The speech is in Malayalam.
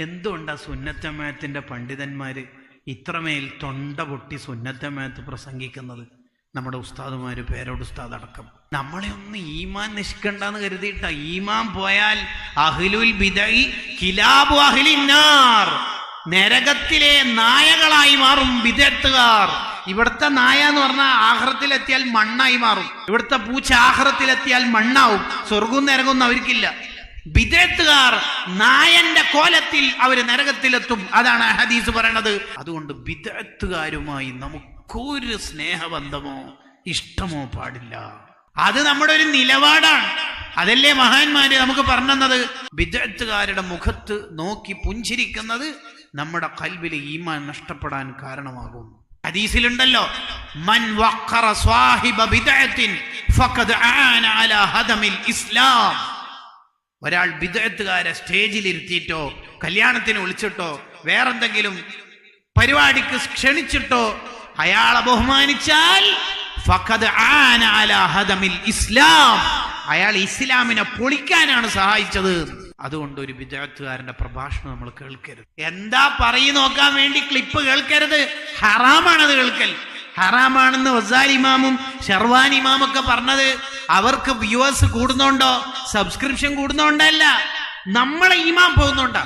എന്തുകൊണ്ടാ സുന്നത്തമയത്തിന്റെ പണ്ഡിതന്മാര് ഇത്രമേൽ തൊണ്ട പൊട്ടി സുന്നത്തമയത്ത് പ്രസംഗിക്കുന്നത്? നമ്മുടെ ഉസ്താദുമാര്, പേരോട് ഉസ്താദ് അടക്കം. നമ്മളെ ഒന്ന് ഈമാൻ നശിക്കണ്ടെന്ന് കരുതിയിട്ട. ഈമാൻ പോയാൽ അഹ്ലുൽ ബിദഇ കിലാബു അഹ്ലിന്നാർ, നരകത്തിലെ നായകളായി മാറും ബിദഅത്തുകാർ. ഇവിടുത്തെ നായ എന്ന് പറഞ്ഞാൽ ആഖിറത്തിലെത്തിയാൽ മണ്ണായി മാറും. ഇവിടുത്തെ പൂച്ച ആഖിറത്തിലെത്തിയാൽ മണ്ണാവും. സ്വർഗവും നരകവും അവർക്കില്ല. ബിദഅത്തുകാർ നായന്റെ കോലത്തിൽ അവര് നരകത്തിലെത്തും. അതാണ് ഹദീസ് പറയണത്. അതുകൊണ്ട് ബിദഅത്തുകാരുമായി നമുക്കൊരു സ്നേഹബന്ധമോ ഇഷ്ടമോ പാടില്ല. അത് നമ്മുടെ ഒരു നിലപാടാണ്. അതല്ലേ മഹാന്മാര് നമുക്ക് പറഞ്ഞത്? ബിദഅത്തുകാരുടെ മുഖത്ത് നോക്കി പുഞ്ചിരിക്കുന്നത് നമ്മുടെ ഖൽബിലെ ഈമാൻ നഷ്ടപ്പെടാൻ കാരണമാകും. ഹദീസിലുണ്ടല്ലോ, മൻ വഖറ സ്വാഹിബ ബിദഅത്തിൻ ഫഖദ് ആന അലാ ഹദമിൽ ഇസ്ലാം. ഒരാൾ ബിദഅത്തുകാരെ സ്റ്റേജിൽ ഇരുത്തിയിട്ടോ കല്യാണത്തിന് വിളിച്ചിട്ടോ വേറെന്തെങ്കിലും പരിപാടിക്ക് ക്ഷണിച്ചിട്ടോ അയാളെ ബഹുമാനിച്ചാൽ ഫഖദ് ആന അലാ ഹദമിൽ ഇസ്ലാം, അയാൾ ഇസ്ലാമിനെ പൊളിക്കാനാണ് സഹായിച്ചത്. അതുകൊണ്ട് ഒരു ബിദഅത്തുകാരന്റെ പ്രഭാഷണം നമ്മൾ കേൾക്കരുത്. എന്താ പറയി നോക്കാൻ വേണ്ടി ക്ലിപ്പ് കേൾക്കരുത്. ഹറാമാണത് കേൾക്കൽ. ഹറാമാണെന്ന് ഗസാലി ഇമാമും ഷർവാനി ഇമാമൊക്കെ പറഞ്ഞത് അവർക്ക് വ്യൂവേഴ്സ് കൂടുന്നോണ്ടോ സബ്സ്ക്രിപ്ഷൻ കൂടുന്നോണ്ടല്ല, നമ്മളെ ഈമാൻ പോകുന്നോണ്ടാ.